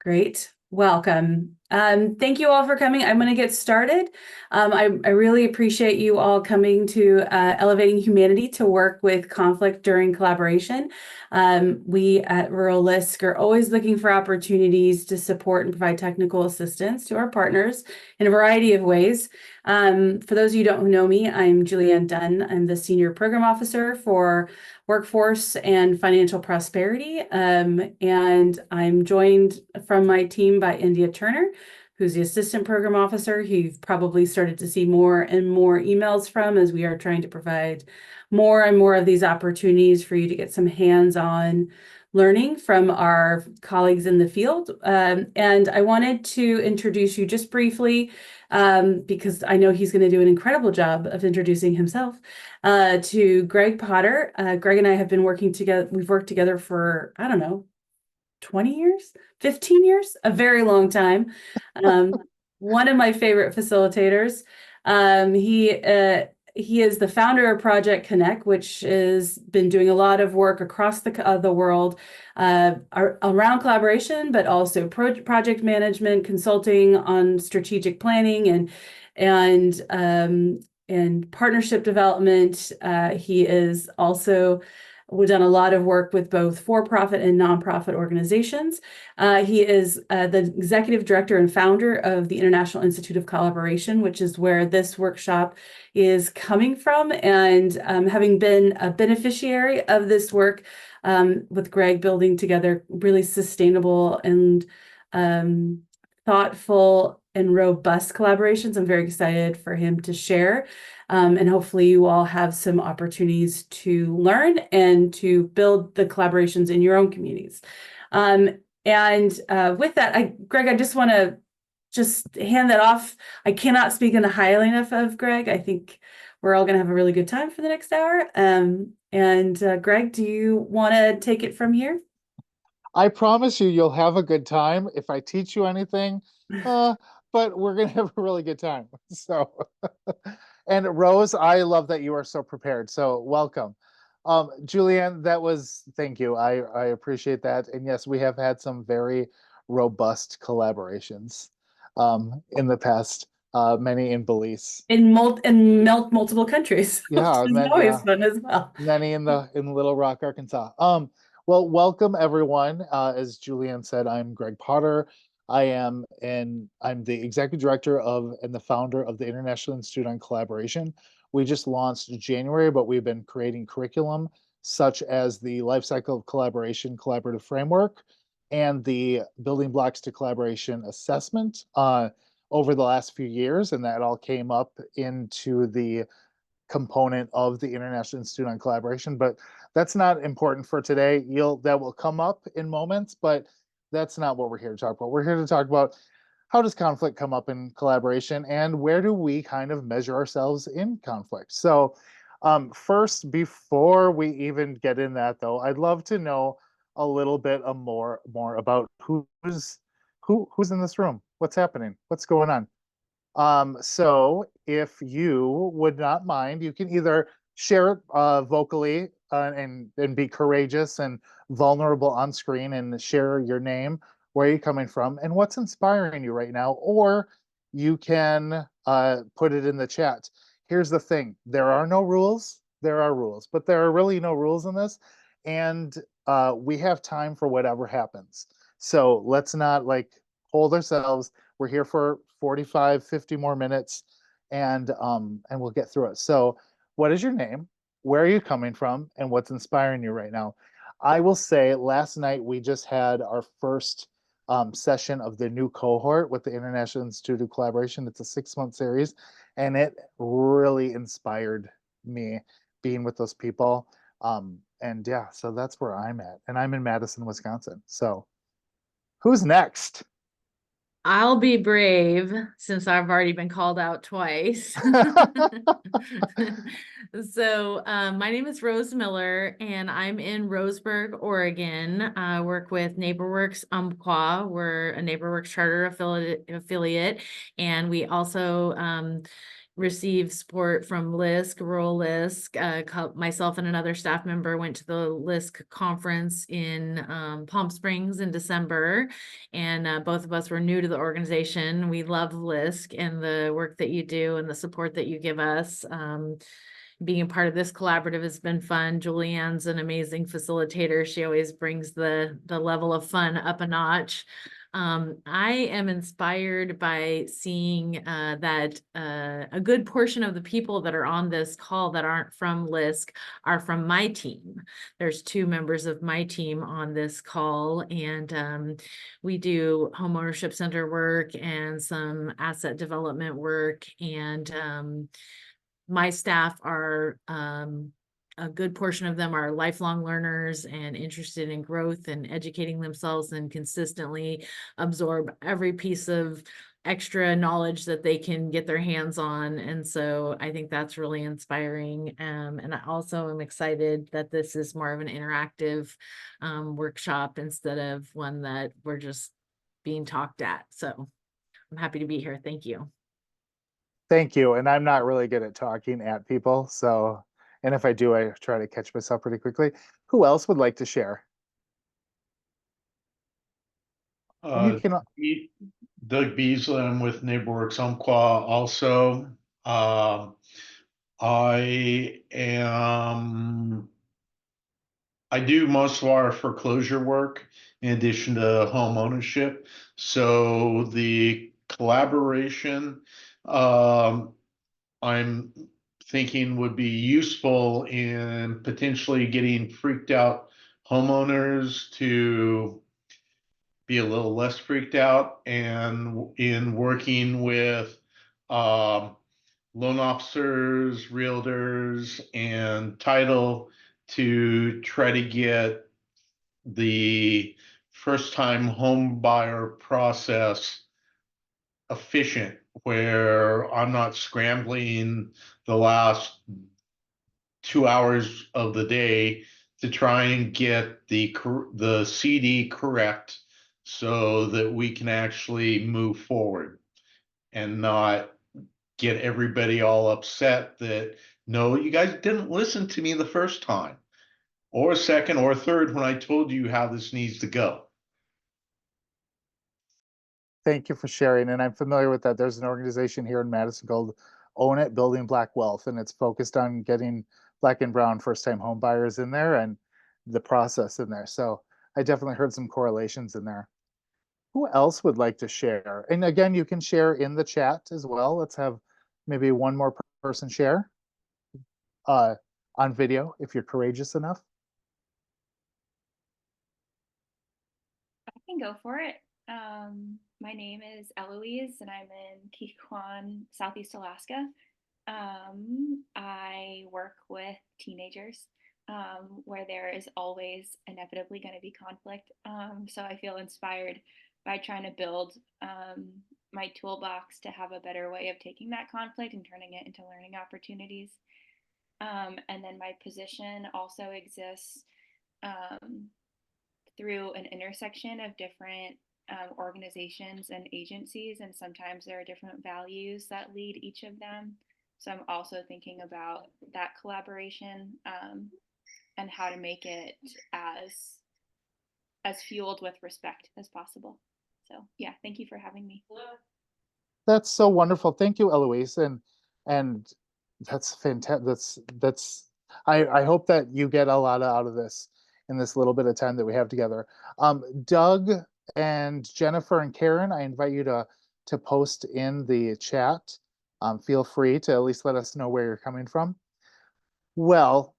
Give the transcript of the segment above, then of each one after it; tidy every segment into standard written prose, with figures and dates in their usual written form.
Great. Welcome. Thank you all for coming. I'm going to get started. I really appreciate you all coming to Elevating Humanity to work with conflict during collaboration. We at Rural LISC are always looking for opportunities to support and provide technical assistance to our partners in a variety of ways. For those of you who don't know me, I'm Julienne Dunn. I'm the Senior Program Officer for Workforce and Financial Prosperity. And I'm joined from my team by India Turner, who's the Assistant Program Officer, who you've probably started to see more and more emails from as we are trying to provide more and more of these opportunities for you to get some hands-on learning from our colleagues in the field. And I wanted to introduce you just briefly because I know he's going to do an incredible job of introducing himself to Gregg Potter. Gregg and I have been working together. We've worked together for, I don't know, 20 years, 15 years, a very long time. One of my favorite facilitators. He is the founder of Project Kinect, which has been doing a lot of work across the world around collaboration, but also project management, consulting on strategic planning and partnership development. He is also We've done a lot of work with both for-profit and nonprofit organizations. He is the executive director and founder of the International Institute of Collaboration, which is where this workshop is coming from. And having been a beneficiary of this work with Gregg, building together really sustainable and thoughtful and robust collaborations, I'm very excited for him to share. And hopefully you all have some opportunities to learn and to build the collaborations in your own communities. And with that, Gregg, I just want to hand that off. I cannot speak highly enough of Gregg. I think we're all going to have a really good time for the next hour. Gregg, do you want to take it from here? I promise you'll have a good time if I teach you anything. But we're going to have a really good time. So, and Rose, I love that you are so prepared. So welcome. Julienne, thank you. I appreciate that. And yes, we have had some very robust collaborations in the past, many in Belize. In multiple countries, Yeah, which is always fun as well. Many in Little Rock, Arkansas. Well, welcome everyone. As Julienne said, I'm Gregg Potter. I'm the executive director of and the founder of the International Institute on Collaboration. We just launched in January, but we've been creating curriculum such as the Life Cycle of Collaboration Collaborative Framework and the Building Blocks to Collaboration Assessment over the last few years, and that all came up into the component of the International Institute on Collaboration. But that's not important for today. That will come up in moments, but that's not what we're here to talk about. We're here to talk about how does conflict come up in collaboration and where do we kind of measure ourselves in conflict. So first, before we even get in that though, I'd love to know a little bit more about who's in this room, what's happening, what's going on. So if you would not mind, you can either share it vocally and be courageous and vulnerable on screen and share your name, where you're coming from, and what's inspiring you right now, or you can put it in the chat. Here's the thing. There are no rules. There are rules, but there are really no rules in this. And we have time for whatever happens. So let's not hold ourselves. We're here for 45, 50 more minutes and we'll get through it. So what is your name? Where are you coming from? And what's inspiring you right now? I will say last night we just had our first session of the new cohort with the International Institute of Collaboration. It's a 6-month series and it really inspired me being with those people. And yeah, so that's where I'm at. And I'm in Madison, Wisconsin. So who's next? I'll be brave since I've already been called out twice. So my name is Rose Miller and I'm in Roseburg, Oregon. I work with NeighborWorks Umpqua. We're a NeighborWorks charter affiliate. And we also receive support from LISC, rural LISC. Myself and another staff member went to the LISC conference in Palm Springs in December, and both of us were new to the organization. We love LISC and the work that you do and the support that you give us. Being a part of this collaborative has been fun. Julienne's an amazing facilitator. She always brings the level of fun up a notch. I am inspired by seeing that a good portion of the people that are on this call that aren't from LISC are from my team. There's 2 members of my team on this call, and we do homeownership center work and some asset development work, and my staff are a good portion of them are lifelong learners and interested in growth and educating themselves and consistently absorb every piece of extra knowledge that they can get their hands on. And so I think that's really inspiring. And I also am excited that this is more of an interactive workshop instead of one that we're just being talked at. So I'm happy to be here. Thank you. Thank you. And I'm not really good at talking at people. So, and if I do, I try to catch myself pretty quickly. Who else would like to share? And you can, Doug Beasley, I'm with NeighborWorks Umpqua also. I do most of our foreclosure work in addition to home ownership. So the collaboration, I'm thinking would be useful in potentially getting freaked out homeowners to be a little less freaked out, and in working with loan officers, realtors, and title to try to get the first time home buyer process efficient, where I'm not scrambling the last 2 hours of the day to try and get the CD correct so that we can actually move forward and not get everybody all upset that, no, you guys didn't listen to me the first time or second or third when I told you how this needs to go. thank you for sharing. And I'm familiar with that. There's an organization here in Madison called Own It, Building Black Wealth, and it's focused on getting Black and brown first-time home buyers in there and the process in there. So I definitely heard some correlations in there. Who else would like to share? And again, you can share in the chat as well. Let's have maybe one more person share on video if you're courageous enough. I can go for it. My name is Eloise, and I'm in Keekwan, Southeast Alaska. I work with teenagers where there is always inevitably going to be conflict. So I feel inspired by trying to build my toolbox to have a better way of taking that conflict and turning it into learning opportunities. And then my position also exists through an intersection of different organizations and agencies, and sometimes there are different values that lead each of them. So I'm also thinking about that collaboration and how to make it as fueled with respect as possible. So yeah, thank you for having me. That's so wonderful. Thank you, Eloise. And that's fantastic. I hope that you get a lot out of this in this little bit of time that we have together. Doug and Jennifer and Karen, I invite you to post in the chat. Feel free to at least let us know where you're coming from. Well,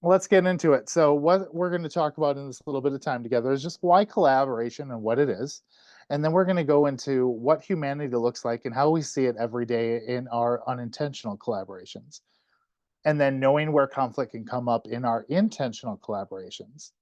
let's get into it. So what we're going to talk about in this little bit of time together is just why collaboration and what it is. And then we're going to go into what humanity looks like and how we see it every day in our unintentional collaborations. And then knowing where conflict can come up in our intentional collaborations.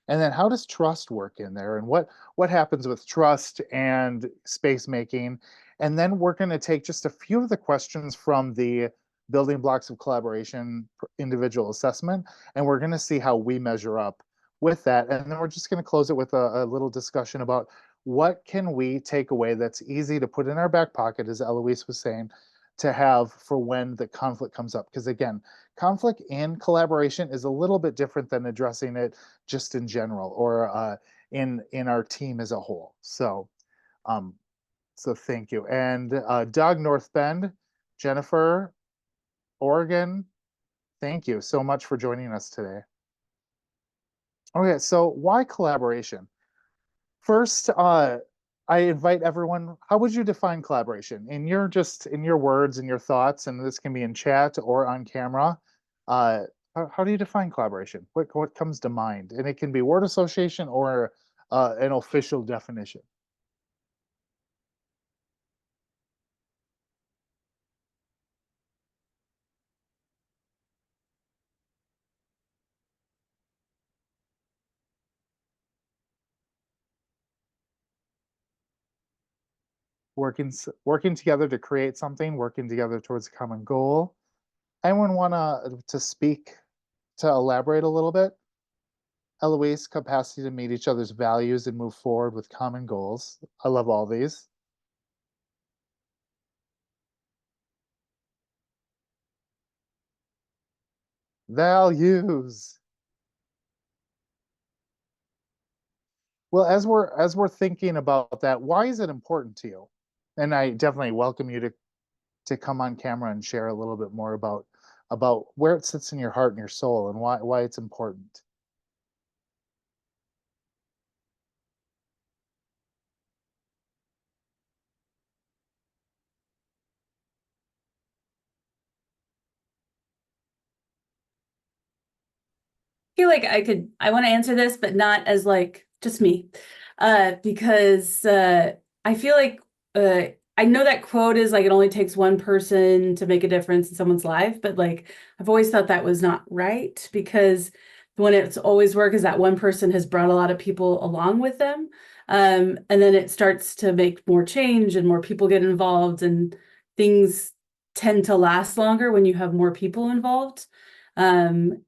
And then how does trust work in there, and what happens with trust and space making? And then we're going to take just a few of the questions from the building blocks of collaboration individual assessment, and we're going to see how we measure up with that. And then we're just going to close it with a little discussion about what can we take away that's easy to put in our back pocket, as Eloise was saying, to have for when the conflict comes up. Because again, conflict and collaboration is a little bit different than addressing it just in general or in our team as a whole. So thank you. And Doug, North Bend, Jennifer, Oregon, thank you so much for joining us today. Okay, so why collaboration? First, I invite everyone, how would you define collaboration? In your words and your thoughts, and this can be in chat or on camera. How do you define collaboration? What comes to mind? And it can be word association or an official definition. Working together to create something, working together towards a common goal. Anyone want to speak, to elaborate a little bit? Eloise, capacity to meet each other's values and move forward with common goals. I love all these. Values. Well, as we're thinking about that, why is it important to you? And I definitely welcome you to come on camera and share a little bit more about where it sits in your heart and your soul and why it's important. Feel like I want to answer this, but not as like just me. Because I feel like I know that quote is like it only takes one person to make a difference in someone's life, but like I've always thought that was not right, because when it's always work is that one person has brought a lot of people along with them. And then it starts to make more change and more people get involved, and things tend to last longer when you have more people involved. And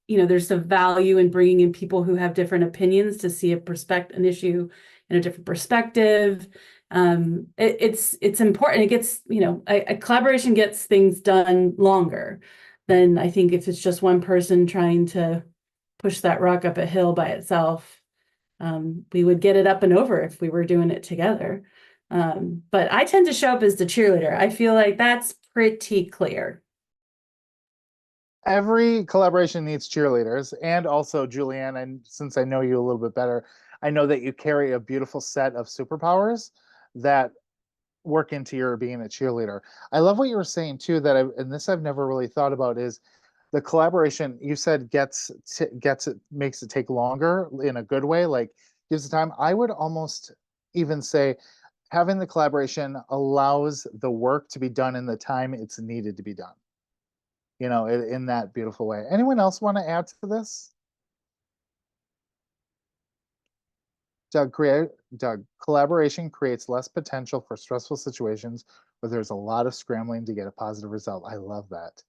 there's a value in bringing in people who have different opinions to see an issue in a different perspective. It's important. It gets, a collaboration gets things done longer than I think if it's just one person trying to push that rock up a hill by itself. We would get it up and over if we were doing it together. But I tend to show up as the cheerleader. I feel like that's pretty clear. Every collaboration needs cheerleaders, and also Julienne, and since I know you a little bit better, I know that you carry a beautiful set of superpowers that work into your being a cheerleader. I love what you were saying too, and this I've never really thought about, is the collaboration you said makes it take longer in a good way, like gives the time. I would almost even say having the collaboration allows the work to be done in the time it's needed to be done. In that beautiful way. Anyone else want to add to this? Doug, collaboration creates less potential for stressful situations where there's a lot of scrambling to get a positive result. I love that.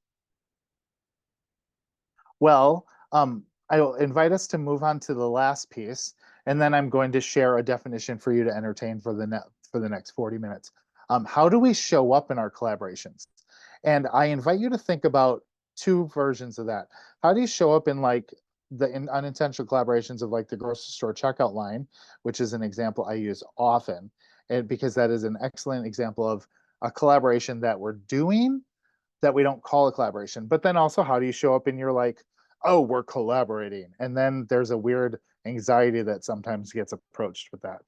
Well, I will invite us to move on to the last piece, and then I'm going to share a definition for you to entertain for the next 40 minutes. How do we show up in our collaborations? And I invite you to think about two versions of that. How do you show up in like the unintentional collaborations of like the grocery store checkout line, which is an example I use often, and because that is an excellent example of a collaboration that we're doing that we don't call a collaboration. But then also, how do you show up in your like, oh, we're collaborating? And then there's a weird anxiety that sometimes gets approached with that.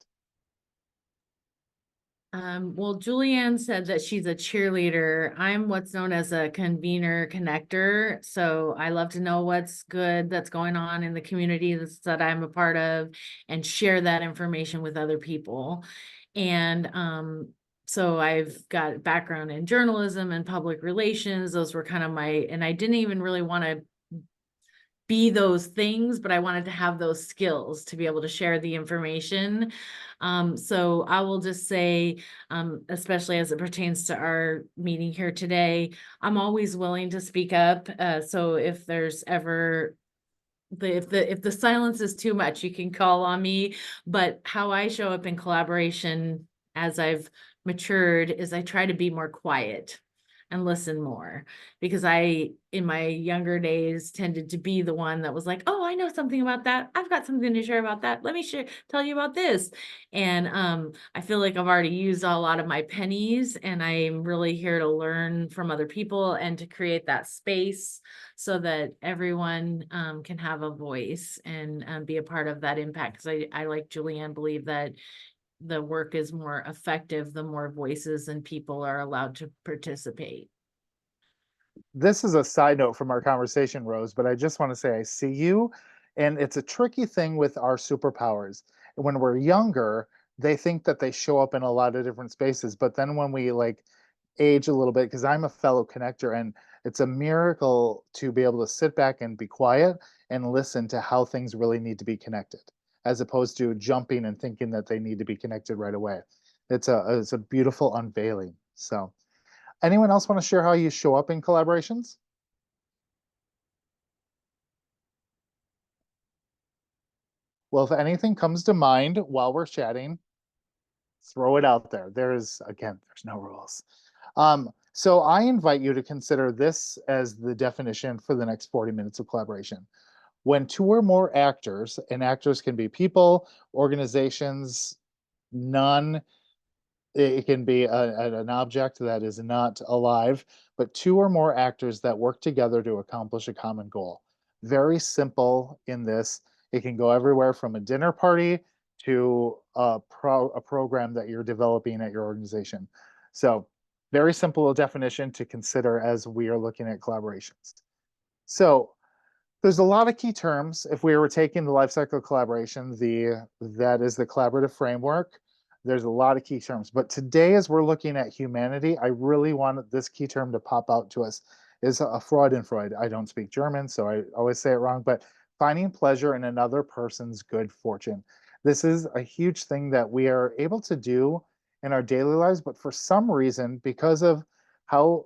Well, Julienne said that she's a cheerleader. I'm what's known as a convener connector. So I love to know what's good that's going on in the community that I'm a part of and share that information with other people. And so I've got background in journalism and public relations. Those were kind of and I didn't even really want to be those things, but I wanted to have those skills to be able to share the information. So I will just say, especially as it pertains to our meeting here today, I'm always willing to speak up. So if there's ever if the silence is too much, you can call on me. But how I show up in collaboration as I've matured is I try to be more quiet. and listen more, because I, in my younger days, tended to be the one that was like, oh, I know something about that. I've got something to share about that. Let me tell you about this. And I feel like I've already used a lot of my pennies, and I'm really here to learn from other people and to create that space so that everyone can have a voice and be a part of that impact. Because I, like Julienne, believe that the work is more effective the more voices and people are allowed to participate. This is a side note from our conversation, Rose, but I just want to say I see you. And it's a tricky thing with our superpowers. When we're younger, they think that they show up in a lot of different spaces. But then when we like age a little bit, because I'm a fellow connector, and it's a miracle to be able to sit back and be quiet and listen to how things really need to be connected, as opposed to jumping and thinking that they need to be connected right away. It's a beautiful unveiling. So anyone else want to share how you show up in collaborations? Well, if anything comes to mind while we're chatting, throw it out there. There's no rules. So I invite you to consider this as the definition for the next 40 minutes of collaboration. When two or more actors, and actors can be people, organizations, none, it can be an object that is not alive, but two or more actors that work together to accomplish a common goal. Very simple in this. It can go everywhere from a dinner party to a program that you're developing at your organization. So very simple definition to consider as we are looking at collaborations. So there's a lot of key terms. If we were taking the life cycle collaboration, that is the collaborative framework. There's a lot of key terms, but today, as we're looking at humanity, I really wanted this key term to pop out to us is a Freudenfreud. I don't speak German, so I always say it wrong, but finding pleasure in another person's good fortune. This is a huge thing that we are able to do in our daily lives, but for some reason, because of how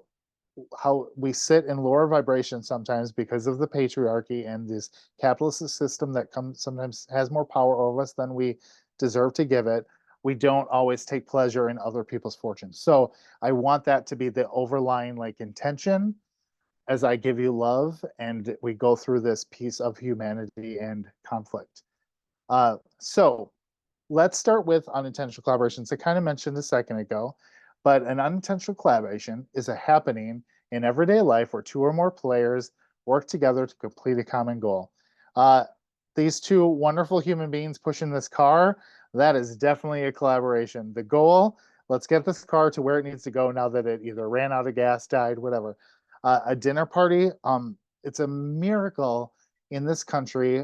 we sit in lower vibration sometimes because of the patriarchy and this capitalist system that sometimes has more power over us than we deserve to give it, we don't always take pleasure in other people's fortunes. So I want that to be the overlying like intention as I give you love and we go through this piece of humanity and conflict. So let's start with unintentional collaborations. I kind of mentioned a second ago, but an unintentional collaboration is a happening in everyday life where two or more players work together to complete a common goal. These two wonderful human beings pushing this car, that is definitely a collaboration. The goal, let's get this car to where it needs to go now that it either ran out of gas, died, whatever. A dinner party, it's a miracle in this country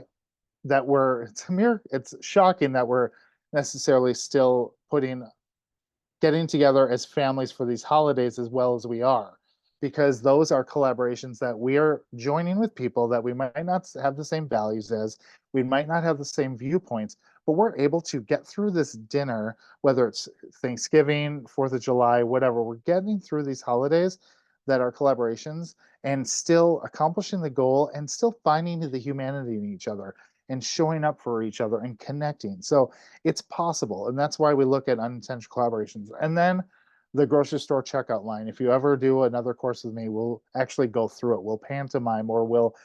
that it's shocking that we're necessarily still getting together as families for these holidays as well as we are, because those are collaborations that we are joining with people that we might not have the same values as, we might not have the same viewpoints, but we're able to get through this dinner, whether it's Thanksgiving, 4th of July, whatever, we're getting through these holidays that are collaborations and still accomplishing the goal and still finding the humanity in each other and showing up for each other and connecting. So it's possible. And that's why we look at unintentional collaborations. And then the grocery store checkout line. If you ever do another course with me, we'll actually go through it. We'll pantomime or we'll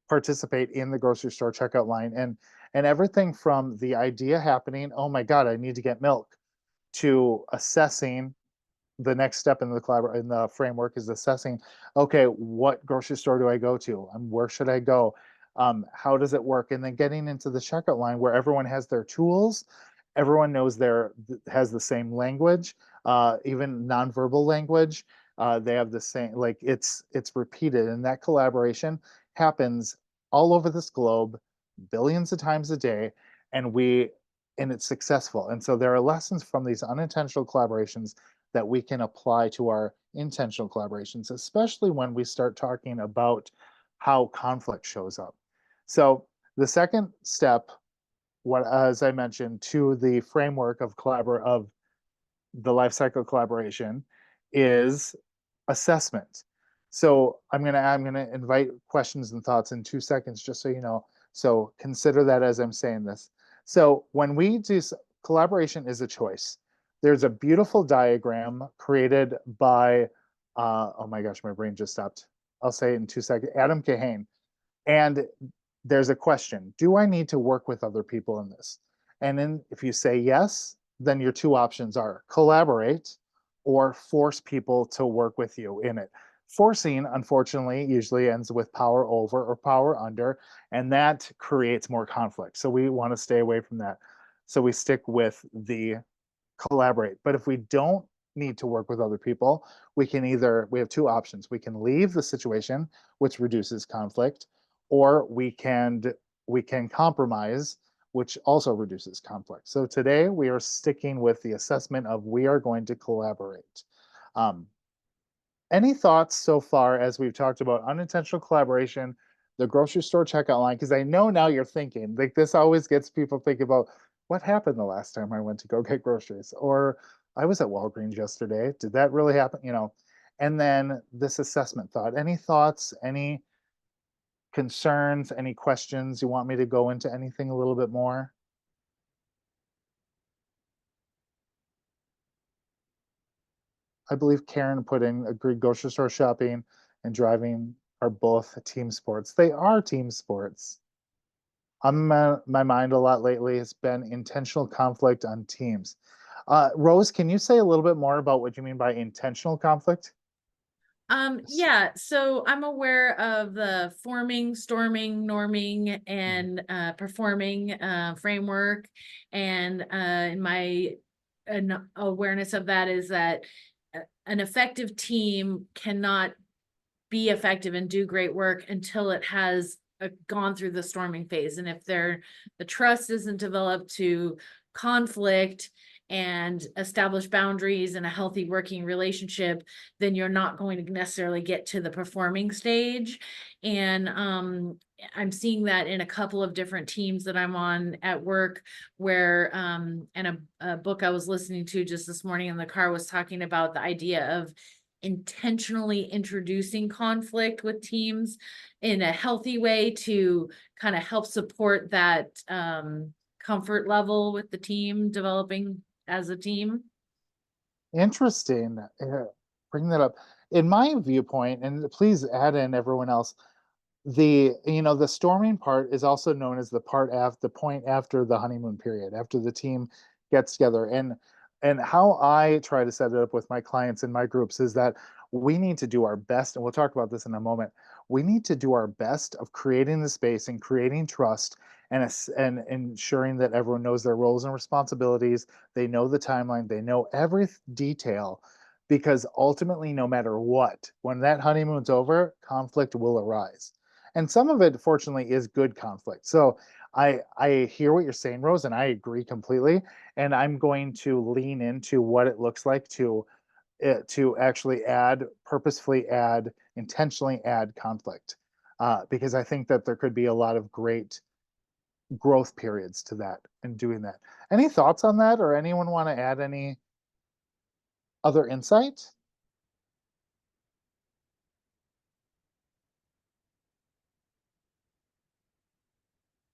participate in the grocery store checkout line and everything from the idea happening, oh my God, I need to get milk, to assessing the next step in the framework is assessing, okay, what grocery store do I go to? Where should I go? How does it work? And then getting into the checkout line where everyone has their tools, everyone knows has the same language, even nonverbal language. They have the same, like it's repeated, and that collaboration happens all over this globe, billions of times a day, and it's successful. And so there are lessons from these unintentional collaborations that we can apply to our intentional collaborations, especially when we start talking about how conflict shows up. So the second step, as I mentioned, to the framework of the life cycle collaboration is assessment. So I'm gonna invite questions and thoughts in 2 seconds, just so you know. So consider that as I'm saying this. So when we do collaboration is a choice. There's a beautiful diagram created by oh my gosh, my brain just stopped. I'll say it in 2 seconds. Adam Kahane. And there's a question, do I need to work with other people in this? And then if you say yes, then your two options are collaborate or force people to work with you in it. Forcing, unfortunately, usually ends with power over or power under, and that creates more conflict. So we want to stay away from that. So we stick with the collaborate. But if we don't need to work with other people, we have two options. We can leave the situation, which reduces conflict, or we can compromise, which also reduces conflict. So today we are sticking with the assessment of we are going to collaborate. Any thoughts so far as we've talked about unintentional collaboration, the grocery store checkout line? Because I know now you're thinking, like, this always gets people thinking about what happened the last time I went to go get groceries, or I was at Walgreens yesterday. Did that really happen? And then this assessment thought. Any thoughts, any concerns, any questions? You want me to go into anything a little bit more? I believe Karen put in agreed grocery store shopping and driving are both team sports. They are team sports. On my mind a lot lately has been intentional conflict on teams. Rose, can you say a little bit more about what you mean by intentional conflict? Yeah, so I'm aware of the forming, storming, norming, and performing framework. And in my awareness of that is that an effective team cannot be effective and do great work until it has gone through the storming phase. And if the trust isn't developed to conflict and establish boundaries and a healthy working relationship, then you're not going to necessarily get to the performing stage. And I'm seeing that in a couple of different teams that I'm on at work, where and a book I was listening to just this morning in the car was talking about the idea of intentionally introducing conflict with teams in a healthy way to kind of help support that comfort level with the team developing as a team. Interesting. Bring that up. In my viewpoint, and please add in everyone else, the storming part is also known as the point after the honeymoon period, after the team gets together. And how I try to set it up with my clients in my groups is that we need to do our best, and we'll talk about this in a moment. We need to do our best of creating the space and creating trust and ensuring that everyone knows their roles and responsibilities. They know the timeline, they know every detail, because ultimately, no matter what, when that honeymoon's over, conflict will arise. And some of it, fortunately, is good conflict. So I hear what you're saying, Rose, and I agree completely. And I'm going to lean into what it looks like to actually purposefully add, intentionally add conflict, because I think that there could be a lot of great growth periods to that and doing that. Any thoughts on that, or anyone want to add any other insight?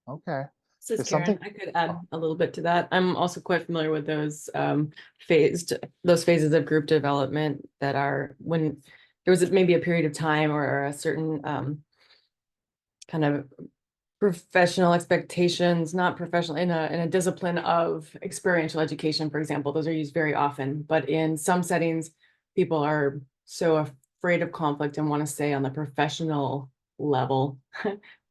Okay. This is There's Karen. something. I could add a little bit to that. I'm also quite familiar with those phases of group development that are when there was maybe a period of time or a certain kind of professional expectations, not professional, in a discipline of experiential education, for example. Those are used very often, but in some settings, people are so afraid of conflict and want to stay on the professional level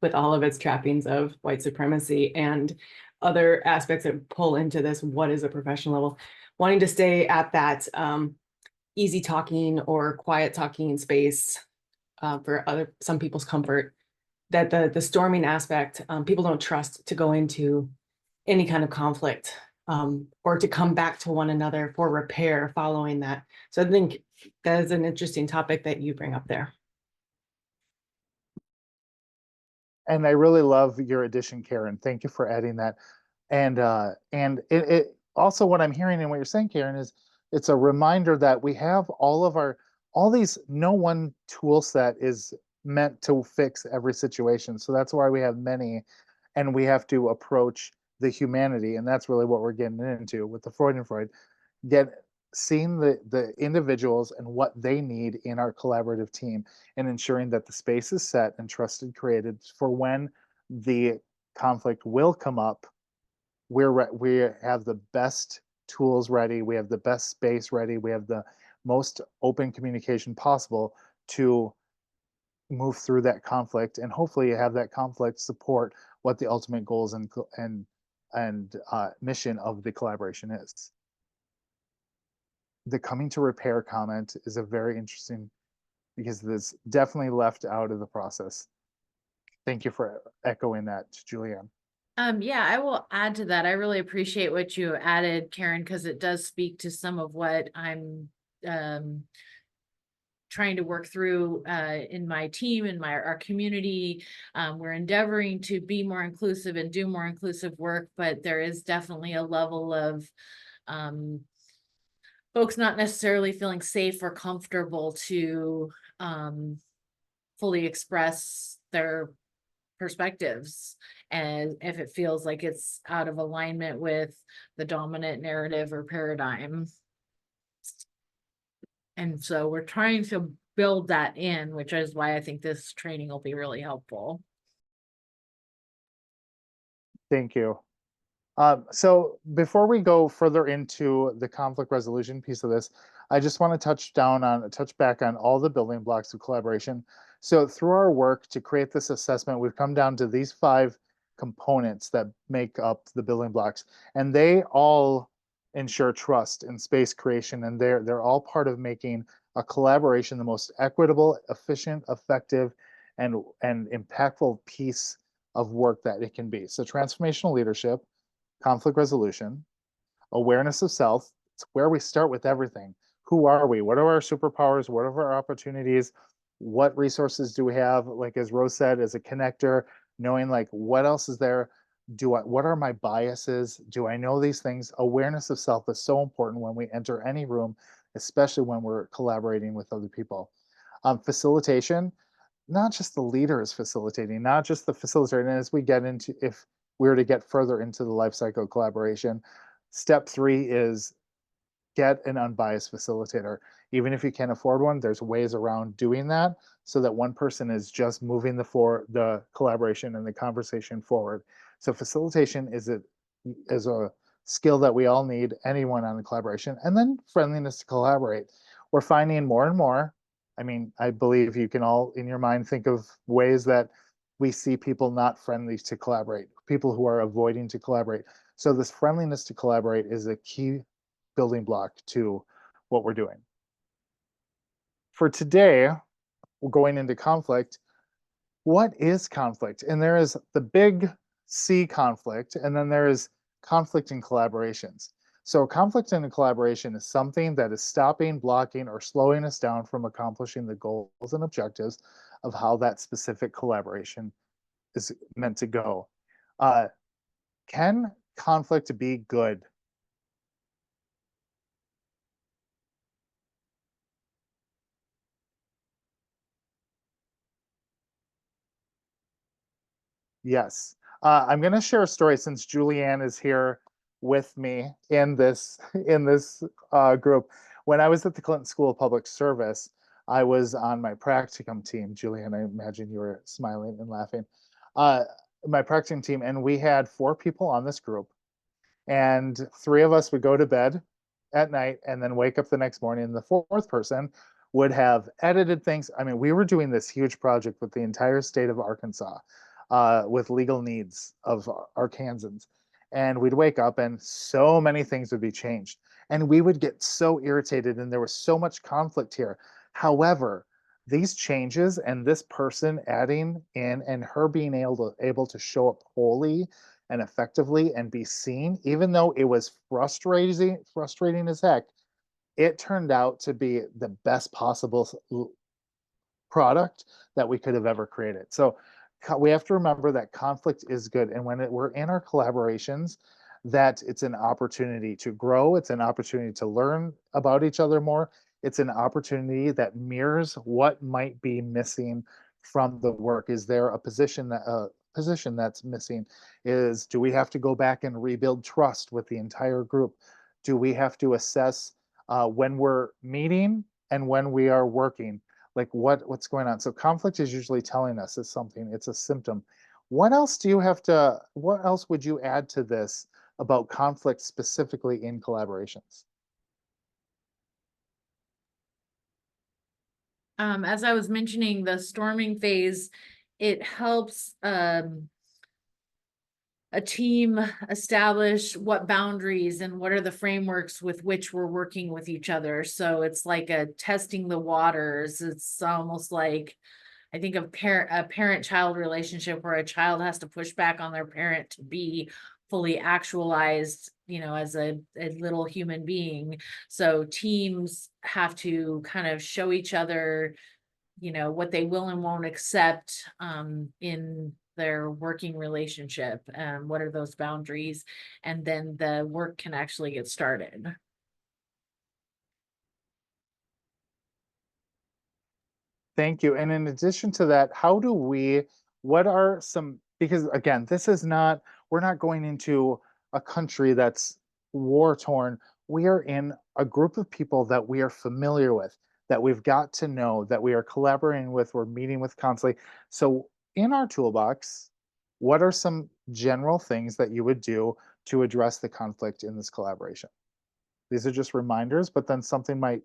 with all of its trappings of white supremacy and other aspects that pull into this. What is a professional level? Wanting to stay at that easy talking or quiet talking space for some people's comfort. That the storming aspect, people don't trust to go into any kind of conflict or to come back to one another for repair following that. So I think that is an interesting topic that you bring up there. And I really love your addition, Karen. Thank you for adding that. And it also, what I'm hearing and what you're saying, Karen, is it's a reminder that we have all these, no one tool set is meant to fix every situation. So that's why we have many, and we have to approach the humanity. And that's really what we're getting into with the Freud. seeing the individuals and what they need in our collaborative team, and ensuring that the space is set and trusted created for when the conflict will come up. We have the best tools ready, we have the best space ready, we have the most open communication possible to move through that conflict, and hopefully have that conflict support what the ultimate goals and mission of the collaboration is. The coming to repair comment is a very interesting, because it's definitely left out of the process. Thank you for echoing that, Julienne. Yeah, I will add to that. I really appreciate what you added, Karen, because it does speak to some of what I'm trying to work through in my team, in our community. We're endeavoring to be more inclusive and do more inclusive work, but there is definitely a level of folks not necessarily feeling safe or comfortable to fully express their perspectives, and if it feels like it's out of alignment with the dominant narrative or paradigm. And so we're trying to build that in, which is why I think this training will be really helpful. Thank you. So before we go further into the conflict resolution piece of this, I just want to touch back on all the building blocks of collaboration. So through our work to create this assessment, we've come down to these 5 components that make up the building blocks, and they all ensure trust and space creation, and they're all part of making a collaboration the most equitable, efficient, effective, and impactful piece of work that it can be. So transformational leadership, conflict resolution, awareness of self. It's where we start with everything. Who are we? What are our superpowers? What are our opportunities? What resources do we have? Like as Rose said, as a connector, knowing like what else is there? What are my biases? Do I know these things? Awareness of self is so important when we enter any room, especially when we're collaborating with other people. Facilitation, not just the leader is facilitating, not just the facilitator. And as we get into, if we were to get further into the life cycle collaboration, step 3 is get an unbiased facilitator. Even if you can't afford one, there's ways around doing that so that one person is just moving the collaboration and the conversation forward. So facilitation is a skill that we all need, anyone on the collaboration. And then friendliness to collaborate. We're finding more and more, I mean, I believe you can all in your mind think of ways that we see people not friendly to collaborate, people who are avoiding to collaborate. So this friendliness to collaborate is a key building block to what we're doing. For today, we're going into conflict. What is conflict? And there is the big C conflict, and then there is conflict in collaborations. So conflict in a collaboration is something that is stopping, blocking, or slowing us down from accomplishing the goals and objectives of how that specific collaboration is meant to go. Can conflict be good? Yes. I'm going to share a story since Julienne is here with me in this group. When I was at the Clinton School of Public Service, I was on my practicum team. Julienne, I imagine you were smiling and laughing. My practicum team, and we had 4 people on this group, and 3 of us would go to bed at night and then wake up the next morning, and the 4th person would have edited things. I mean, we were doing this huge project with the entire state of Arkansas, with legal needs of Arkansans. And we'd wake up and so many things would be changed. And we would get so irritated, and there was so much conflict here. However, these changes and this person adding in and her being able to show up wholly and effectively and be seen, even though it was frustrating as heck, it turned out to be the best possible product that we could have ever created. So we have to remember that conflict is good. And when we're in our collaborations, that it's an opportunity to grow. It's an opportunity to learn about each other more. It's an opportunity that mirrors what might be missing from the work. Is there a position that's missing? Do we have to go back and rebuild trust with the entire group? Do we have to assess when we're meeting and when we are working, like what's going on. So conflict is usually telling us it's something, it's a symptom. What else what else would you add to this about conflict specifically in collaborations? As I was mentioning, the storming phase, it helps a team establish what boundaries and what are the frameworks with which we're working with each other. So it's like a testing the waters. It's almost like, I think of a parent-child relationship where a child has to push back on their parent to be fully actualized, as a little human being. So teams have to kind of show each other, what they will and won't accept in their working relationship. What are those boundaries? And then the work can actually get started. Thank you. And in addition to that, what are some, because again, we're not going into a country that's war torn. We are in a group of people that we are familiar with, that we've got to know, that we are collaborating with, we're meeting with constantly. So in our toolbox, what are some general things that you would do to address the conflict in this collaboration? These are just reminders, but then something might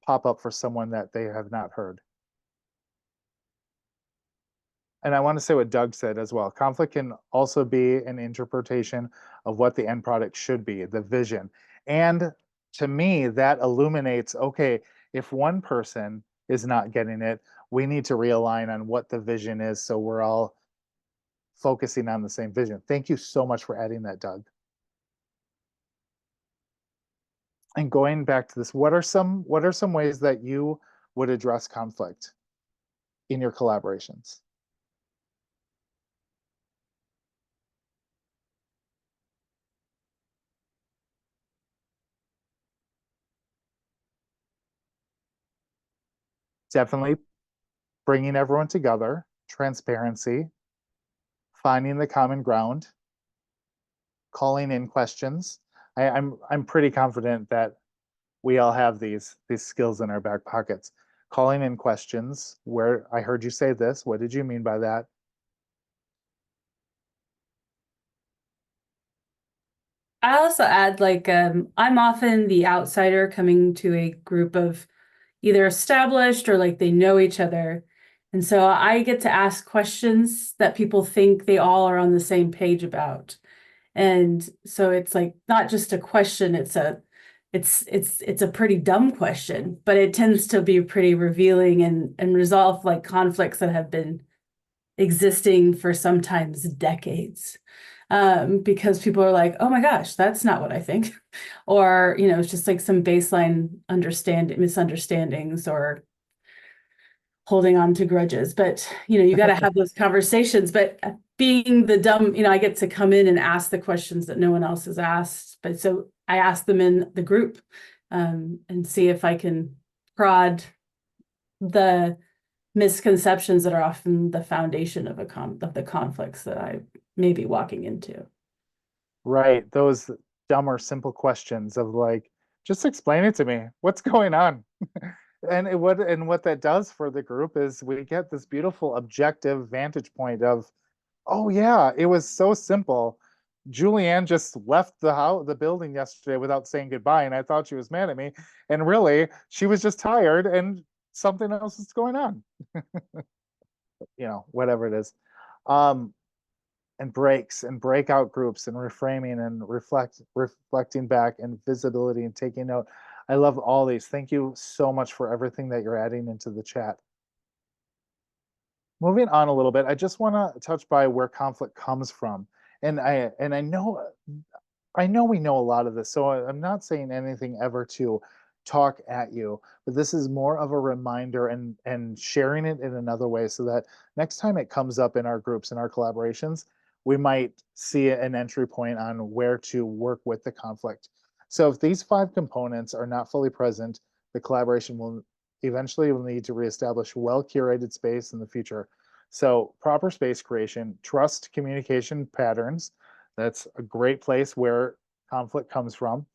pop up for someone that they have not heard. And I want to say what Doug said as well. Conflict can also be an interpretation of what the end product should be, the vision. And to me, that illuminates, okay, if one person is not getting it, we need to realign on what the vision is so we're all focusing on the same vision. Thank you so much for adding that, Doug. And going back to this, what are some ways that you would address conflict in your collaborations? Definitely bringing everyone together, transparency, finding the common ground, calling in questions. I'm pretty confident that we all have these skills in our back pockets. Calling in questions, where I heard you say this, what did you mean by that? I also add I'm often the outsider coming to a group of either established or like they know each other. And so I get to ask questions that people think they all are on the same page about. And so it's like not just a question, it's a pretty dumb question, but it tends to be pretty revealing and resolve like conflicts that have been existing for sometimes decades. Because people are like, oh my gosh, that's not what I think. Or, it's just like some baseline misunderstandings or holding on to grudges. But, you got to have those conversations. But being the dumb, I get to come in and ask the questions that no one else has asked. But so I ask them in the group and see if I can prod the misconceptions that are often the foundation of the conflicts that I may be walking into. Right, those dumb or simple questions of like, just explain it to me. What's going on? And what that does for the group is we get this beautiful objective vantage point of, oh yeah, it was so simple. Julienne just left the building yesterday without saying goodbye, and I thought she was mad at me. And really, she was just tired and something else is going on. Whatever it is. And breaks and breakout groups and reframing and reflecting back and visibility and taking note. I love all these. Thank you so much for everything that you're adding into the chat. Moving on a little bit, I just want to touch by where conflict comes from. And I know we know a lot of this, so I'm not saying anything ever to talk at you, but this is more of a reminder and sharing it in another way so that next time it comes up in our groups and our collaborations, we might see an entry point on where to work with the conflict. So if these 5 components are not fully present, the collaboration will eventually need to reestablish well-curated space in the future. So proper space creation, trust communication patterns. That's a great place where conflict comes from.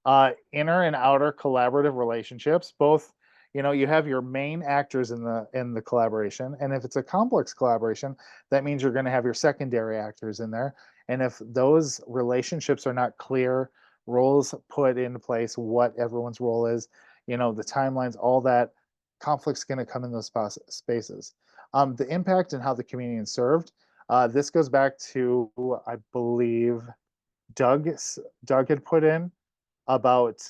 Inner and outer collaborative relationships, both, you have your main actors in the collaboration, and if it's a complex collaboration, that means you're going to have your secondary actors in there. And if those relationships are not clear, roles put into place, what everyone's role is, the timelines, all that, conflict's going to come in those spaces. The impact and how the community is served. This goes back to, I believe, Doug had put in about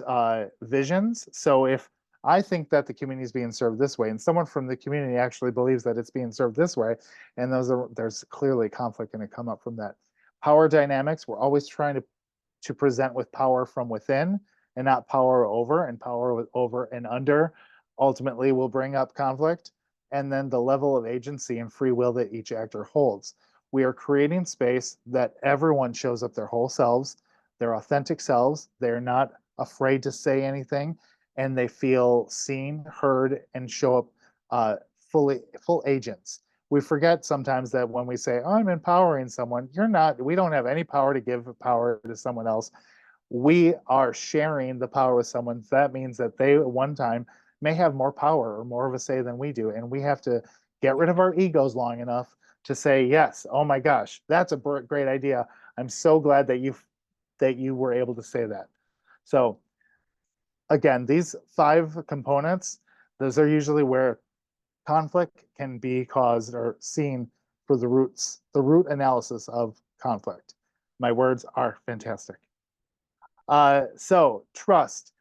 visions. So if I think that the community is being served this way, and someone from the community actually believes that it's being served this way, and there's clearly conflict going to come up from that. Power dynamics, we're always trying to present with power from within and not power over, and power over and under ultimately will bring up conflict. And then the level of agency and free will that each actor holds. We are creating space that everyone shows up their whole selves, their authentic selves. They're not afraid to say anything, and they feel seen, heard, and show up full agents. We forget sometimes that when we say, oh, I'm empowering someone, you're not. We don't have any power to give power to someone else. We are sharing the power with someone. That means that they at one time may have more power or more of a say than we do. And we have to get rid of our egos long enough to say, yes, oh my gosh, that's a great idea. I'm so glad that you were able to say that. So again, these 5 components, those are usually where conflict can be caused or seen for the root analysis of conflict. My words are fantastic. So trust.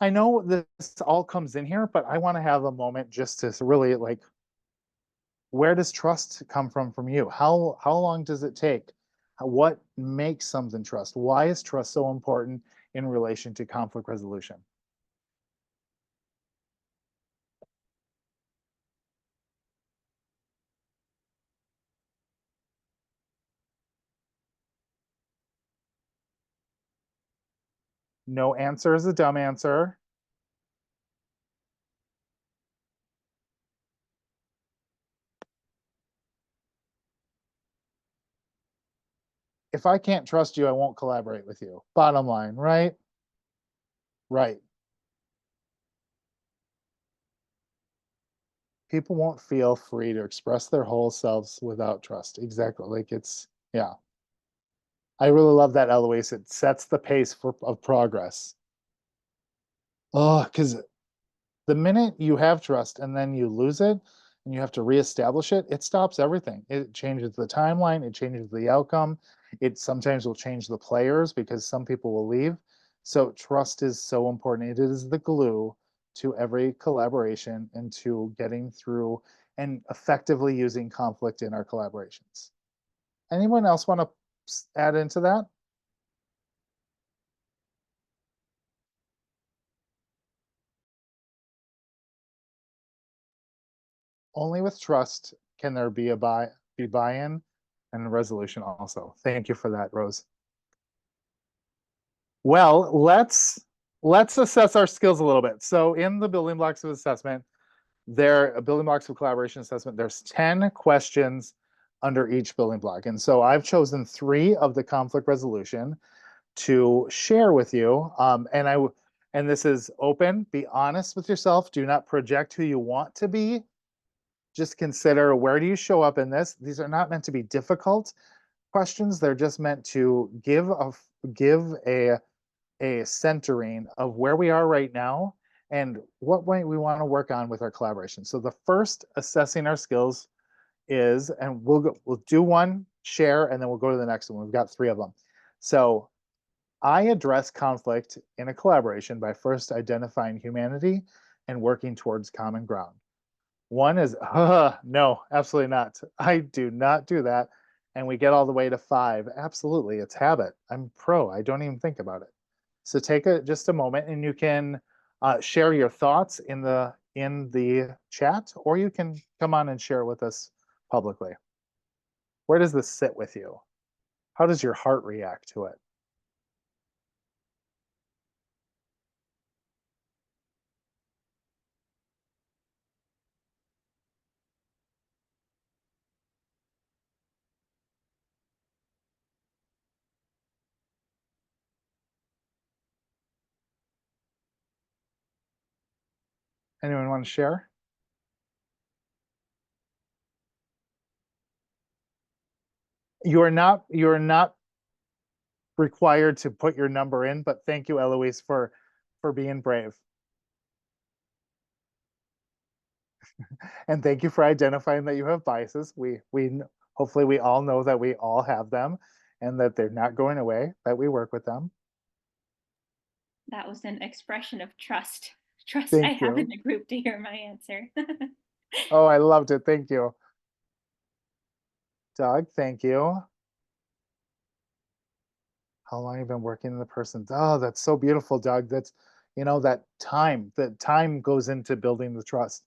I know this all comes in here, but I want to have a moment just to really where does trust come from you? How long does it take? What makes something trust? Why is trust so important in relation to conflict resolution? No answer is a dumb answer. If I can't trust you, I won't collaborate with you. Bottom line, right? Right. People won't feel free to express their whole selves without trust. Exactly. Yeah. I really love that, Eloise. It sets the pace of progress. Oh, because the minute you have trust and then you lose it and you have to reestablish it, it stops everything. It changes the timeline, it changes the outcome. It sometimes will change the players because some people will leave. So trust is so important. It is the glue to every collaboration and to getting through and effectively using conflict in our collaborations. Anyone else want to add into that? Only with trust can there be buy-in and resolution also. Thank you for that, Rose. Well, let's assess our skills a little bit. So in the building blocks of assessment, building blocks of collaboration assessment, there's 10 questions under each building block. And so I've chosen 3 of the conflict resolution to share with you. And this is open. Be honest with yourself. Do not project who you want to be. Just consider, where do you show up in this? These are not meant to be difficult questions. They're just meant to give a centering of where we are right now and what way we want to work on with our collaboration. So the first assessing our skills is, and we'll do one, share, and then we'll go to the next one. We've got 3 of them. So I address conflict in a collaboration by first identifying humanity and working towards common ground. One is, no, absolutely not. I do not do that. And we get all the way to 5. Absolutely, it's habit. I'm pro. I don't even think about it. So take just a moment, and you can share your thoughts in the chat, or you can come on and share with us publicly. Where does this sit with you? How does your heart react to it? Anyone want to share? You're not required to put your number in, but thank you, Eloise, for being brave. And thank you for identifying that you have biases. Hopefully we all know that we all have them and that they're not going away, that we work with them. That was an expression of trust. Trust Thank I have in you. the group to hear my answer. Oh, I loved it. Thank you. Doug, thank you. How long have you been working in the person? Oh, that's so beautiful, Doug. That's, that time goes into building the trust.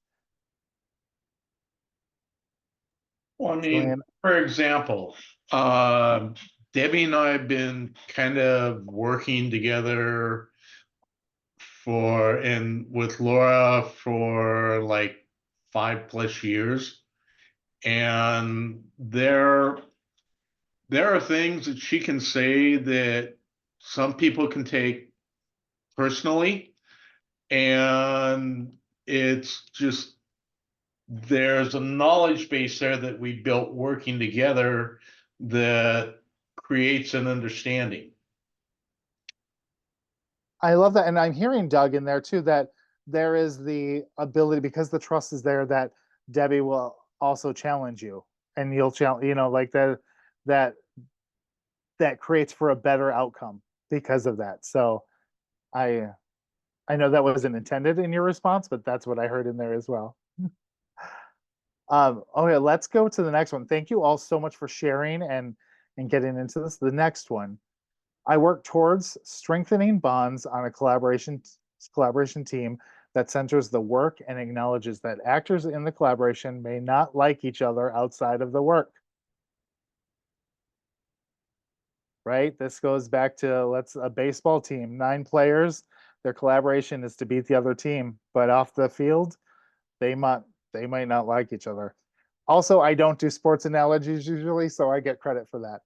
Well, I mean, Julienne, for example, Debbie and I have been kind of working together and with Laura for like 5+ years. And there are things that she can say that some people can take personally. And it's just, there's a knowledge base there that we built working together that creates an understanding. I love that. And I'm hearing Doug in there too, that there is the ability, because the trust is there, that Debbie will also challenge you and you'll challenge, like that creates for a better outcome because of that. So I know that wasn't intended in your response, but that's what I heard in there as well. Okay, let's go to the next one. Thank you all so much for sharing and getting into this. The next one. I work towards strengthening bonds on a collaboration team that centers the work and acknowledges that actors in the collaboration may not like each other outside of the work. Right? This goes back to a baseball team, 9 players, their collaboration is to beat the other team, but off the field, they might not like each other. Also, I don't do sports analogies usually, so I get credit for that.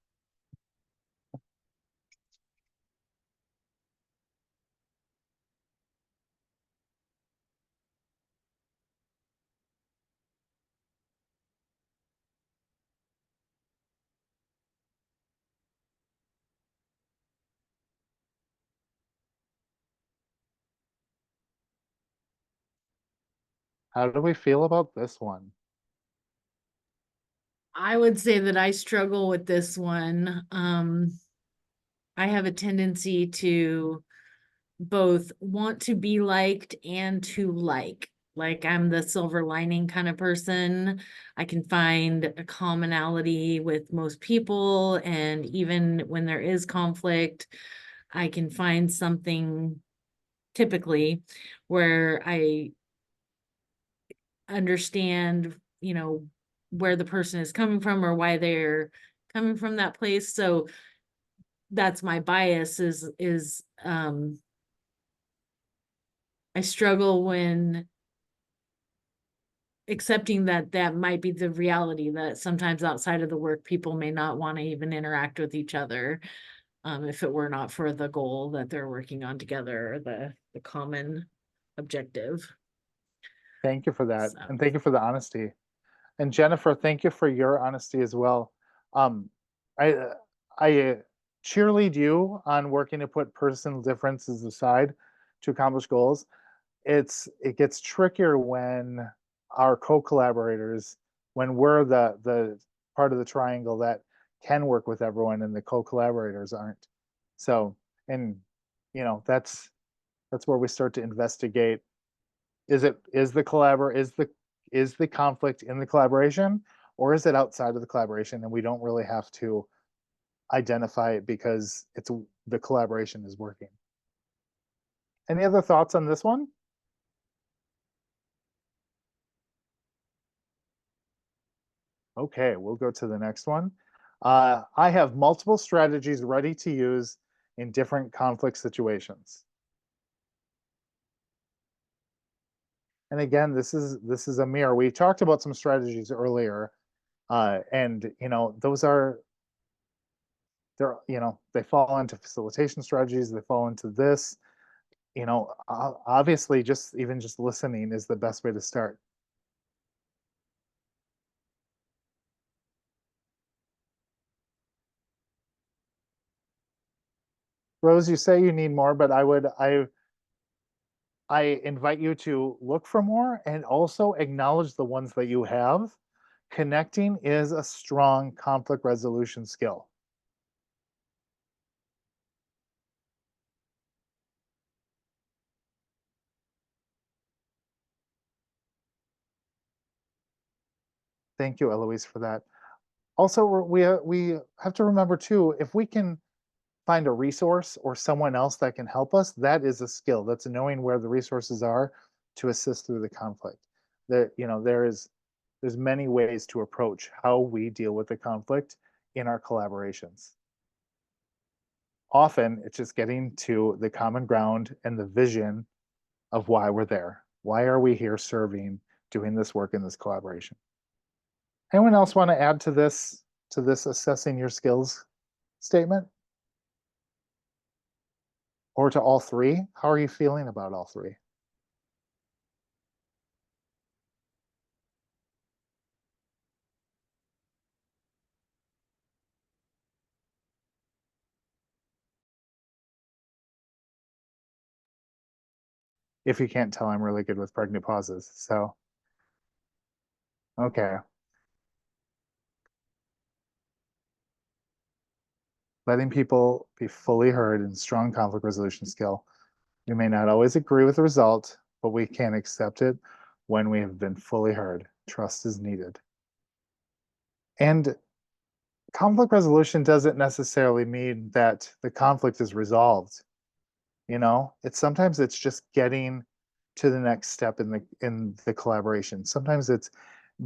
How do we feel about this one? I would say that I struggle with this one. I have a tendency to both want to be liked and to like. Like I'm the silver lining kind of person. I can find a commonality with most people, and even when there is conflict, I can find something typically where I understand, where the person is coming from or why they're coming from that place. So that's my bias is I struggle when accepting that that might be the reality, that sometimes outside of the work, people may not want to even interact with each other. If it were not for the goal that they're working on together, the common objective. Thank you for that. So. And thank you for the honesty. And Jennifer, thank you for your honesty as well. I cheerlead you on working to put personal differences aside to accomplish goals. It gets trickier when our co-collaborators, when we're the part of the triangle that can work with everyone and the co-collaborators aren't. So, and that's where we start to investigate. Is the conflict in the collaboration, or is it outside of the collaboration? And we don't really have to identify it because the collaboration is working. Any other thoughts on this one? Okay, we'll go to the next one. I have multiple strategies ready to use in different conflict situations. And again, this is a mirror. We talked about some strategies earlier, and those are they fall into facilitation strategies. They fall into this. you know, obviously just even just listening is the best way to start. Rose, you say you need more, but I invite you to look for more and also acknowledge the ones that you have. Connecting is a strong conflict resolution skill. Thank you, Eloise, for that. Also, we have to remember too, if we can find a resource or someone else that can help us, that is a skill. That's knowing where the resources are to assist through the conflict. There's many ways to approach how we deal with the conflict in our collaborations. Often it's just getting to the common ground and the vision of why we're there. Why are we here serving, doing this work in this collaboration? Anyone else want to add to this assessing your skills statement? Or to all three? How are you feeling about all three? If you can't tell, I'm really good with pregnant pauses. So, okay. Letting people be fully heard and strong conflict resolution skill. We may not always agree with the result, but we can accept it when we have been fully heard. Trust is needed. And conflict resolution doesn't necessarily mean that the conflict is resolved. It's sometimes it's just getting to the next step in the collaboration. Sometimes it's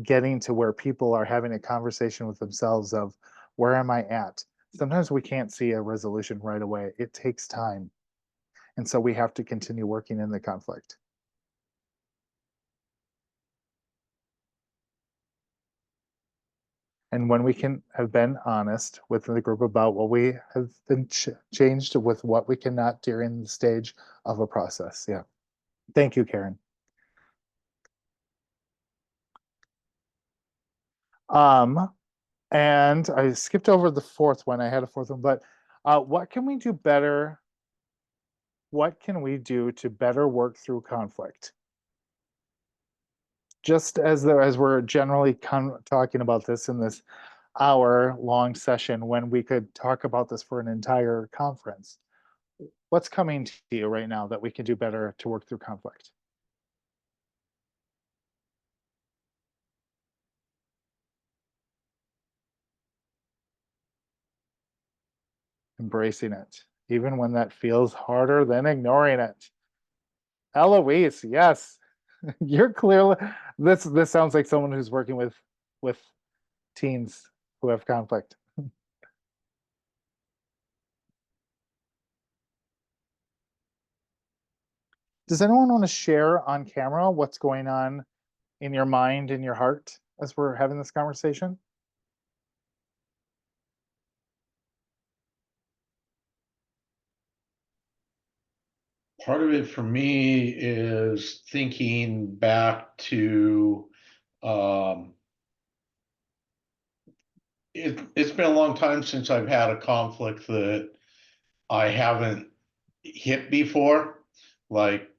getting to where people are having a conversation with themselves of where am I at? Sometimes we can't see a resolution right away. It takes time. And so we have to continue working in the conflict. And when we can have been honest with the group about what we have been changed with what we cannot during the stage of a process. Yeah. Thank you, Karen. And I skipped over the fourth one. I had a fourth one, but what can we do better? What can we do to better work through conflict? Just as we're generally talking about this in this hour-long session, when we could talk about this for an entire conference, what's coming to you right now that we can do better to work through conflict? Embracing it, even when that feels harder than ignoring it. Eloise, yes, you're clearly, this sounds like someone who's working with teens who have conflict. Does anyone want to share on camera what's going on in your mind and your heart as we're having this conversation? Part of it for me is thinking back to it's been a long time since I've had a conflict that I haven't hit before, like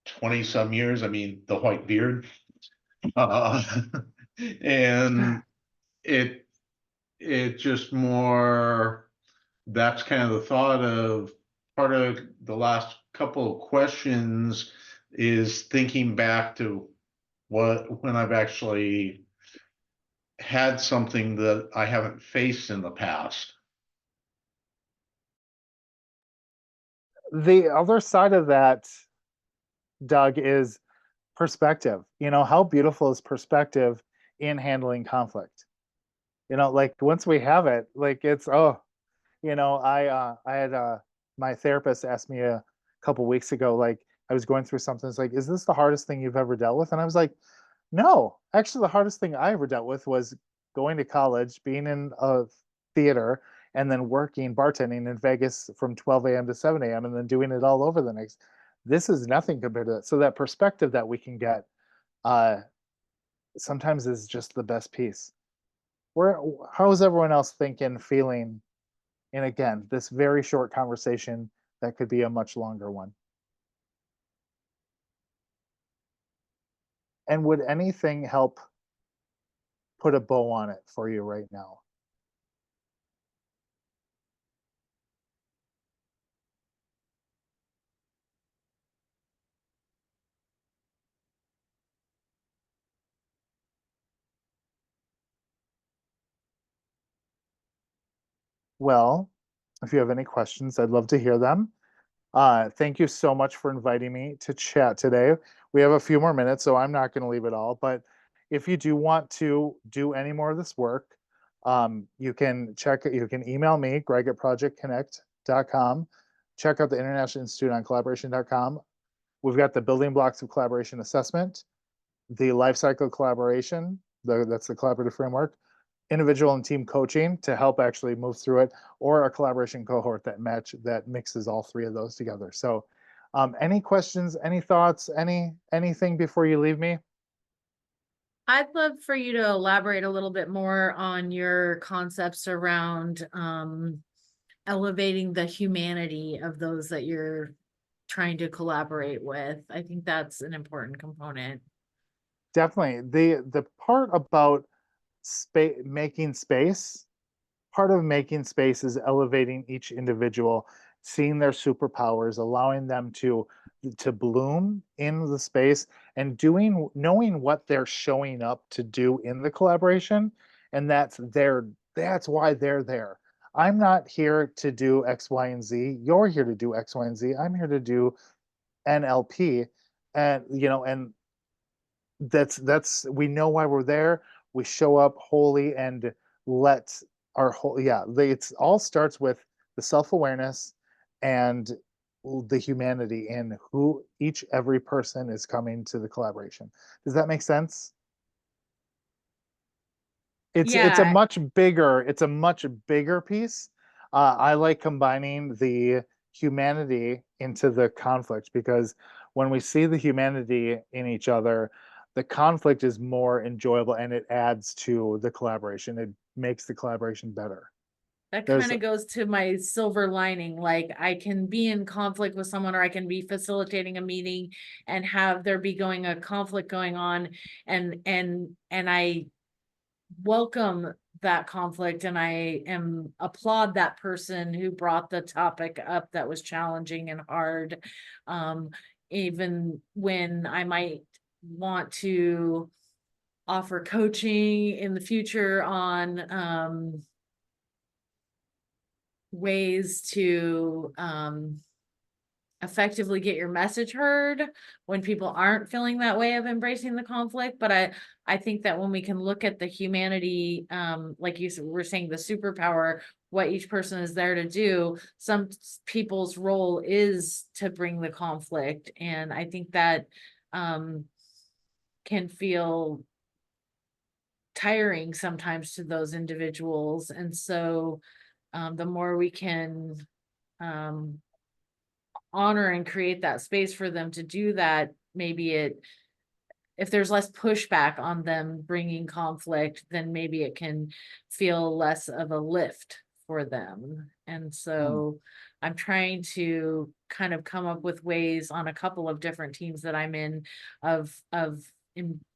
20 some years. I mean, the white beard. Uh, and it just more, that's kind of the thought of part of the last couple of questions is thinking back to when I've actually had something that I haven't faced in the past. The other side of that, Doug, is perspective. How beautiful is perspective in handling conflict? Like once we have it, like it's, I had my therapist asked me a couple weeks ago, like I was going through something. It's like, is this the hardest thing you've ever dealt with? And I was like, no, actually, the hardest thing I ever dealt with was going to college, being in a theater, and then working bartending in Vegas from 12 a.m. to 7 a.m. and then doing it all over the next. This is nothing compared to that. So that perspective that we can get sometimes is just the best piece. How is everyone else thinking, feeling? And again, this very short conversation that could be a much longer one. And would anything help put a bow on it for you right now? Well, if you have any questions, I'd love to hear them. Thank you so much for inviting me to chat today. We have a few more minutes, so I'm not going to leave it all. But if you do want to do any more of this work, you can email me, greg@projectconnect.com. Check out the International Institute on Collaboration.com. We've got the building blocks of collaboration assessment, the life cycle collaboration, that's the collaborative framework, individual and team coaching to help actually move through it, or a collaboration cohort that mixes all three of those together. So any questions, any thoughts, anything before you leave me? I'd love for you to elaborate a little bit more on your concepts around elevating the humanity of those that you're trying to collaborate with. I think that's an important component. Definitely. The part about making space, part of making space is elevating each individual, seeing their superpowers, allowing them to bloom in the space, and knowing what they're showing up to do in the collaboration, and that's why they're there. I'm not here to do X, Y, and Z. You're here to do X, Y, and Z. I'm here to do NLP, and and that's we know why we're there. We show up wholly and let our whole it all starts with the self-awareness and the humanity in who every person is coming to the collaboration. Does that make sense? It's a Yeah, much bigger piece. I like combining the humanity into the conflict, because when we see the humanity in each other, the conflict is more enjoyable and it adds to the collaboration. It makes the collaboration better. that There's kind of goes to my silver lining. Like I can be in conflict with someone, or I can be facilitating a meeting and have there be a conflict going on, and I welcome that conflict, and I applaud that person who brought the topic up that was challenging and hard. Even when I might want to offer coaching in the future on ways to effectively get your message heard when people aren't feeling that way of embracing the conflict. But I think that when we can look at the humanity, like you were saying, the superpower, what each person is there to do, some people's role is to bring the conflict. And I think that can feel tiring sometimes to those individuals. And so the more we can honor and create that space for them to do that, maybe if there's less pushback on them bringing conflict, then maybe it can feel less of a lift for them. And so I'm trying to kind of come up with ways on a couple of different teams that I'm in of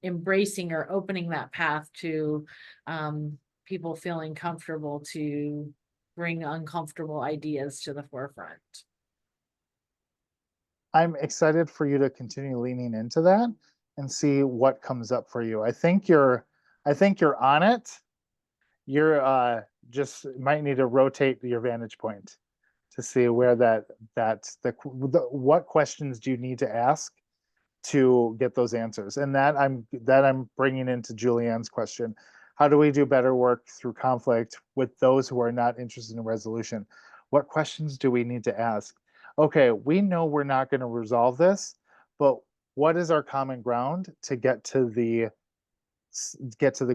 embracing or opening that path to people feeling comfortable to bring uncomfortable ideas to the forefront. I'm excited for you to continue leaning into that and see what comes up for you. I think you're on it. You're just might need to rotate your vantage point to see where what questions do you need to ask to get those answers. And that I'm bringing into Julienne's question. How do we do better work through conflict with those who are not interested in resolution? What questions do we need to ask? Okay, we know we're not going to resolve this, but what is our common ground to get to the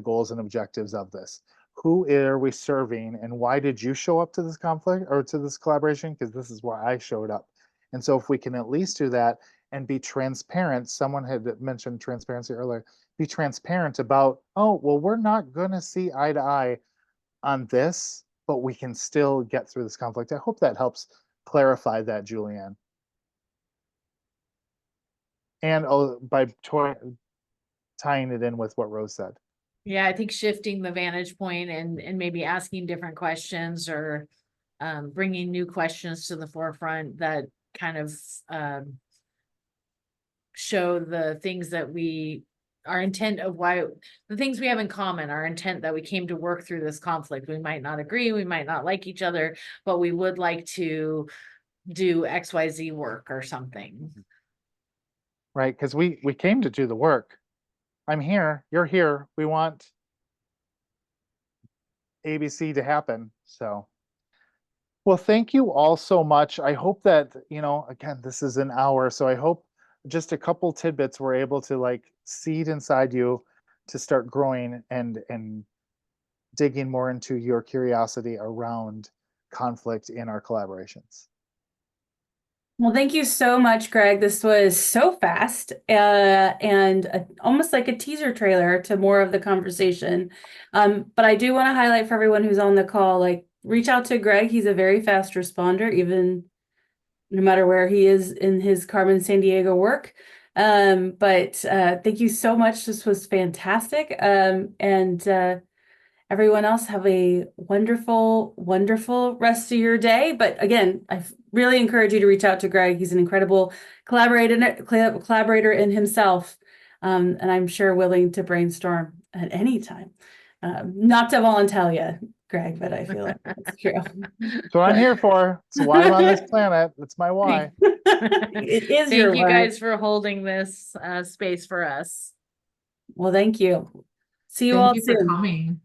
goals and objectives of this? who are we serving and why did you show up to this conflict or to this collaboration? Because this is why I showed up. And so if we can at least do that and be transparent, someone had mentioned transparency earlier, be transparent about, oh, well, we're not going to see eye to eye on this, but we can still get through this conflict. I hope that helps clarify that, Julienne. And by tying it in with what Rose said. Yeah, I think shifting the vantage point and maybe asking different questions or bringing new questions to the forefront that kind of show the things that our intent of why the things we have in common, our intent that we came to work through this conflict. We might not agree, we might not like each other, but we would like to do XYZ work or something. Right, because we came to do the work. I'm here, you're here. We want ABC to happen. So, well, thank you all so much. I hope that, again, this is an hour. So I hope just a couple tidbits were able to like seed inside you to start growing and digging more into your curiosity around conflict in our collaborations. Well, thank you so much, Greg. This was so fast and almost like a teaser trailer to more of the conversation. But I do want to highlight for everyone who's on the call, like reach out to Greg. He's a very fast responder, even no matter where he is in his Carmen Sandiego work. But thank you so much. This was fantastic. And everyone else have a wonderful, wonderful rest of your day. But again, I really encourage you to reach out to Greg. He's an incredible collaborator in himself, and I'm sure willing to brainstorm at any time. Not to volunteer you, Greg, but I feel like that's true. That's what I'm here for. It's why I'm on this planet. That's my why. It is Thank your you why. guys for holding this space for us. Well, thank you. See you all Thank you for soon. coming.